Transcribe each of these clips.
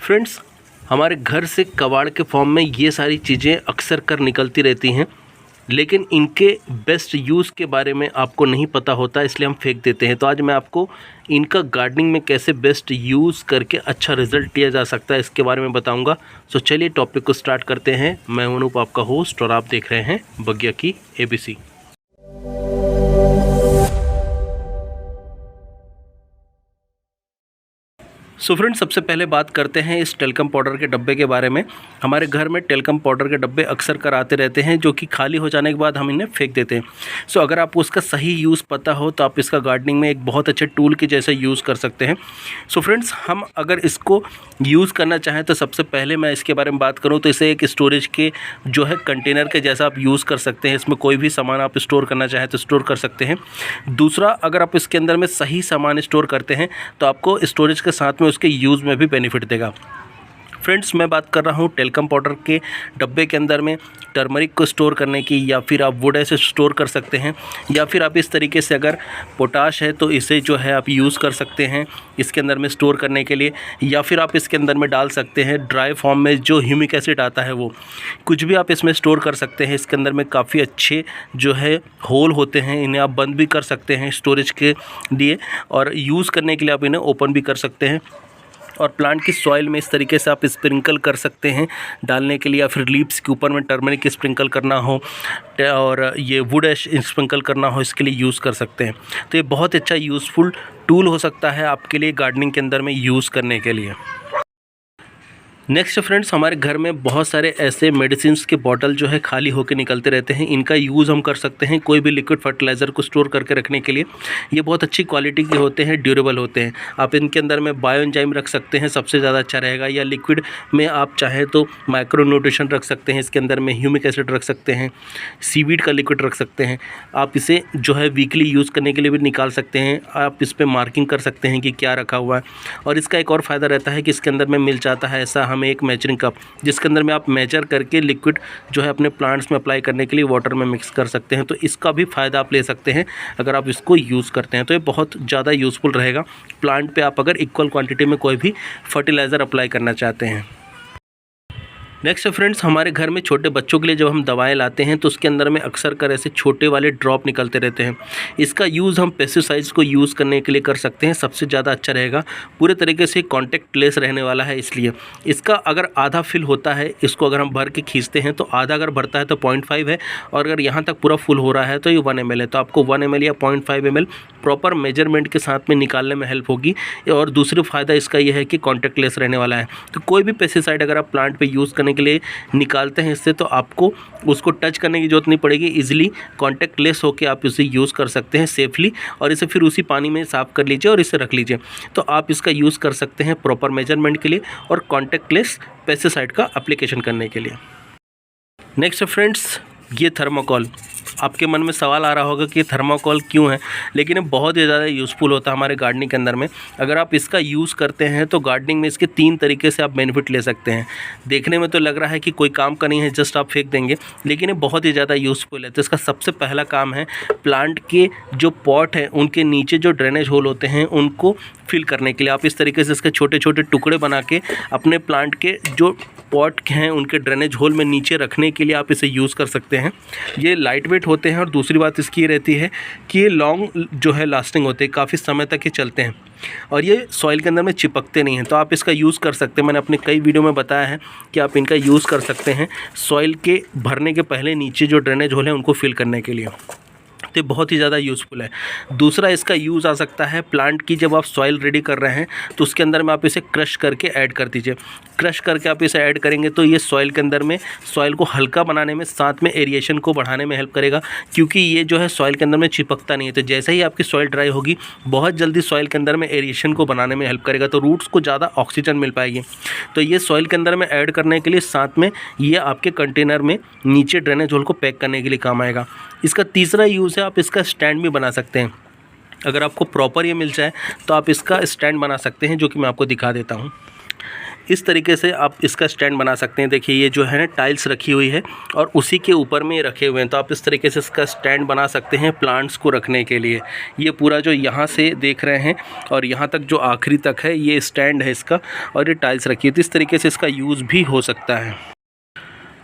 Friends, हमारे घर से कबाड़ के फॉर्म में ये सारी चीज़ें अक्सर कर निकलती रहती हैं, लेकिन इनके बेस्ट यूज़ के बारे में आपको नहीं पता होता, इसलिए हम फेंक देते हैं। तो आज मैं आपको इनका गार्डनिंग में कैसे बेस्ट यूज़ करके अच्छा रिजल्ट लिया जा सकता है इसके बारे में बताऊंगा। तो चलिए टॉपिक को स्टार्ट करते हैं। मैं अनूप, आपका होस्ट, और आप देख रहे हैं बगिया की ABC। सो फ्रेंड्स, सबसे पहले बात करते हैं इस टेल्कम पाउडर के डब्बे के बारे में। हमारे घर में टेल्कम पाउडर के डब्बे अक्सर कर आते रहते हैं, जो कि खाली हो जाने के बाद हम इन्हें फेंक देते हैं। सो अगर आपको उसका सही यूज़ पता हो तो आप इसका गार्डनिंग में एक बहुत अच्छे टूल के जैसे यूज़ कर सकते हैं। सो फ्रेंड्स, हम अगर इसको यूज़ करना चाहें तो सबसे पहले मैं इसके बारे में बात करूँ तो इसे एक स्टोरेज के जो है कंटेनर के जैसा आप यूज़ कर सकते हैं। इसमें कोई भी सामान आप स्टोर करना चाहें तो स्टोर कर सकते हैं। दूसरा, अगर आप इसके अंदर में सही सामान स्टोर करते हैं तो आपको स्टोरेज के साथ में उसके यूज़ में भी बेनिफिट देगा। फ्रेंड्स, मैं बात कर रहा हूँ टेल्कम पाउडर के डब्बे के अंदर में टर्मरिक को स्टोर करने की, या फिर आप वुड ऐसे स्टोर कर सकते हैं, या फिर आप इस तरीके से अगर पोटाश है तो इसे जो है आप यूज़ कर सकते हैं इसके अंदर में स्टोर करने के लिए, या फिर आप इसके अंदर में डाल सकते हैं ड्राई फॉर्म में जो ह्यूमिक एसिड आता है, वो कुछ भी आप इसमें स्टोर कर सकते हैं। इसके अंदर में काफ़ी अच्छे जो है होल होते हैं, इन्हें आप बंद भी कर सकते हैं स्टोरेज के लिए, और यूज़ करने के लिए आप इन्हें ओपन भी कर सकते हैं। और प्लांट की सॉइल में इस तरीके से आप स्प्रिंकल कर सकते हैं डालने के लिए, या फिर लीव्स के ऊपर में टर्मरिक स्प्रिंकल करना हो और ये वुड ऐश स्प्रिंकल करना हो, इसके लिए यूज़ कर सकते हैं। तो ये बहुत अच्छा यूज़फुल टूल हो सकता है आपके लिए गार्डनिंग के अंदर में यूज़ करने के लिए। नेक्स्ट फ्रेंड्स, हमारे घर में बहुत सारे ऐसे मेडिसिन्स के बॉटल जो है खाली होकर निकलते रहते हैं। इनका यूज़ हम कर सकते हैं कोई भी लिक्विड फर्टिलाइज़र को स्टोर करके रखने के लिए। ये बहुत अच्छी क्वालिटी के होते हैं, ड्यूरेबल होते हैं। आप इनके अंदर में बायो एंजाइम रख सकते हैं, सबसे ज़्यादा अच्छा रहेगा, या लिक्विड में आप चाहें तो माइक्रो न्यूट्रिशन रख सकते हैं, इसके अंदर में ह्यूमिक एसिड रख सकते हैं, सीवीड का लिक्विड रख सकते हैं। आप इसे जो है वीकली यूज़ करने के लिए भी निकाल सकते हैं। आप इस पर मार्किंग कर सकते हैं कि क्या रखा हुआ है। और इसका एक और फ़ायदा रहता है कि इसके अंदर में मिल जाता है ऐसा हमें एक मेजरिंग कप, जिसके अंदर में आप मेजर करके लिक्विड जो है अपने प्लांट्स में अप्लाई करने के लिए वाटर में मिक्स कर सकते हैं। तो इसका भी फ़ायदा आप ले सकते हैं अगर आप इसको यूज़ करते हैं। तो ये बहुत ज़्यादा यूज़फुल रहेगा प्लांट पे, आप अगर इक्वल क्वांटिटी में कोई भी फर्टिलाइज़र अप्लाई करना चाहते हैं। नेक्स्ट फ्रेंड्स, हमारे घर में छोटे बच्चों के लिए जब हम दवाएं लाते हैं तो उसके अंदर में अक्सर कर ऐसे छोटे वाले ड्रॉप निकलते रहते हैं। इसका यूज़ हम पेस्टिसाइड्स को यूज़ करने के लिए कर सकते हैं, सबसे ज़्यादा अच्छा रहेगा। पूरे तरीके से कॉन्टैक्ट लेस रहने वाला है, इसलिए इसका अगर आधा फिल होता है, इसको अगर हम भर के खींचते हैं तो आधा अगर भरता है तो 0.5 है, और अगर यहाँ तक पूरा फुल हो रहा है तो ये 1 ml है। तो आपको 1 ml या 0.5 ml प्रॉपर मेजरमेंट के साथ में निकालने में हेल्प होगी। और दूसरा फ़ायदा इसका यह है कि कॉन्टैक्ट लेस रहने वाला है। तो कोई भी पेस्टिसाइड अगर आप प्लांट पर यूज़ करने के लिए निकालते हैं इससे, तो आपको उसको टच करने की ज़रूरत नहीं पड़ेगी। इजीली कॉन्टैक्ट लेस होकर आप इसे यूज़ कर सकते हैं सेफली, और इसे फिर उसी पानी में साफ़ कर लीजिए और इसे रख लीजिए। तो आप इसका यूज़ कर सकते हैं प्रॉपर मेजरमेंट के लिए और कॉन्टैक्ट लेस पेस्टिसाइड का एप्लीकेशन करने के लिए। नेक्स्ट फ्रेंड्स, ये थर्मोकॉल। आपके मन में सवाल आ रहा होगा कि थर्मोकॉल क्यों है, लेकिन ये बहुत ही ज़्यादा यूज़फुल होता है हमारे गार्डनिंग के अंदर में। अगर आप इसका यूज़ करते हैं तो गार्डनिंग में इसके 3 तरीके से आप बेनिफिट ले सकते हैं। देखने में तो लग रहा है कि कोई काम का नहीं है, जस्ट आप फेंक देंगे, लेकिन ये बहुत ही ज़्यादा यूज़फुल है। तो इसका सबसे पहला काम है प्लांट के जो पॉट हैं उनके नीचे जो ड्रेनेज होल होते हैं उनको फिल करने के लिए। आप इस तरीके से इसके छोटे छोटे टुकड़े बना के अपने प्लांट के जो पॉट हैं उनके ड्रेनेज होल में नीचे रखने के लिए आप इसे यूज़ कर सकते हैं। ये लाइट वेट होते हैं, और दूसरी बात इसकी ये रहती है कि ये लॉन्ग जो है लास्टिंग होते हैं, काफ़ी समय तक ये चलते हैं, और ये सॉइल के अंदर में चिपकते नहीं हैं। तो आप इसका यूज़ कर सकते हैं। मैंने अपने कई वीडियो में बताया है कि आप इनका यूज़ कर सकते हैं सॉइल के भरने के पहले नीचे जो ड्रेनेज होल है उनको फिल करने के लिए। तो बहुत ही ज़्यादा यूज़फुल है। दूसरा, इसका यूज़ आ सकता है प्लांट की जब आप सॉइल रेडी कर रहे हैं तो उसके अंदर में आप इसे क्रश करके ऐड कर दीजिए। क्रश करके आप इसे ऐड करेंगे तो ये सॉइल के अंदर में सॉइल को हल्का बनाने में, साथ में एरिएशन को बढ़ाने में हेल्प करेगा, क्योंकि ये जो है सॉइल के अंदर में चिपकता नहीं है। तो जैसे ही आपकी सॉइल ड्राई होगी, बहुत जल्दी सॉइल के अंदर में एरिएशन को बनाने में हेल्प करेगा, तो रूट्स को ज़्यादा ऑक्सीजन मिल पाएगी। तो ये सॉइल के अंदर में ऐड करने के लिए, साथ में ये आपके कंटेनर में नीचे ड्रेनेज होल को पैक करने के लिए काम आएगा। इसका तीसरा यूज़ है, आप इसका स्टैंड भी बना सकते हैं। अगर आपको प्रॉपर ये मिल जाए तो आप इसका स्टैंड बना सकते हैं, जो कि मैं आपको दिखा देता हूँ। इस तरीके से आप इसका स्टैंड बना सकते हैं। देखिए ये जो है ना टाइल्स रखी हुई है और उसी के ऊपर में रखे हुए हैं, तो आप इस तरीके से इसका स्टैंड बना सकते हैं प्लांट्स को रखने के लिए। ये पूरा जो यहाँ से देख रहे हैं और यहाँ तक जो आखिरी तक है ये स्टैंड है इसका, और ये टाइल्स रखी है, तो इस तरीके से इसका यूज़ भी हो सकता है।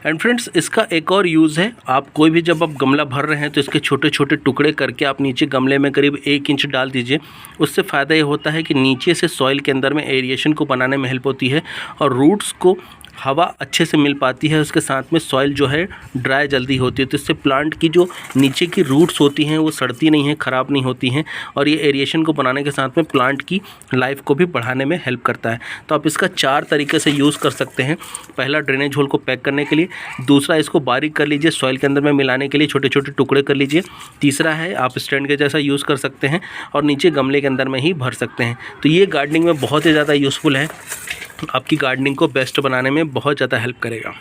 एंड फ्रेंड्स इसका एक और यूज़ है, आप कोई भी जब आप गमला भर रहे हैं तो इसके छोटे छोटे टुकड़े करके आप नीचे गमले में करीब 1 इंच डाल दीजिए। उससे फ़ायदा ये होता है कि नीचे से सॉइल के अंदर में एरिएशन को बनाने में हेल्प होती है और रूट्स को हवा अच्छे से मिल पाती है। उसके साथ में सॉइल जो है ड्राई जल्दी होती है, तो इससे प्लांट की जो नीचे की रूट्स होती हैं वो सड़ती नहीं हैं, ख़राब नहीं होती हैं, और ये एरिएशन को बनाने के साथ में प्लांट की लाइफ को भी बढ़ाने में हेल्प करता है। तो आप इसका 4 तरीके से यूज़ कर सकते हैं। पहला ड्रेनेज होल को पैक करने के लिए, दूसरा इसको बारीक कर लीजिए सॉइल के अंदर में मिलाने के लिए, छोटे छोटे टुकड़े कर लीजिए, तीसरा है आप स्टैंड के जैसा यूज़ कर सकते हैं और नीचे गमले के अंदर में ही भर सकते हैं। तो ये गार्डनिंग में बहुत ही ज़्यादा यूज़फुल है, आपकी गार्डनिंग को बेस्ट बनाने में बहुत ज़्यादा हेल्प करेगा।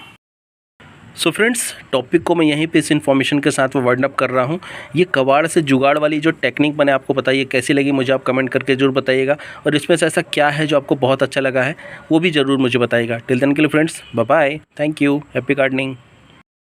सो फ्रेंड्स टॉपिक को मैं यहीं पे इस इन्फॉर्मेशन के साथ वाइंड अप कर रहा हूँ। ये कबाड़ से जुगाड़ वाली जो टेक्निक मैंने आपको बताई है कैसी लगी मुझे आप कमेंट करके ज़रूर बताइएगा, और इसमें से ऐसा क्या है जो आपको बहुत अच्छा लगा है वो भी ज़रूर मुझे बताइएगा। टिल देन के लिए friends bye bye, thank you, happy gardening.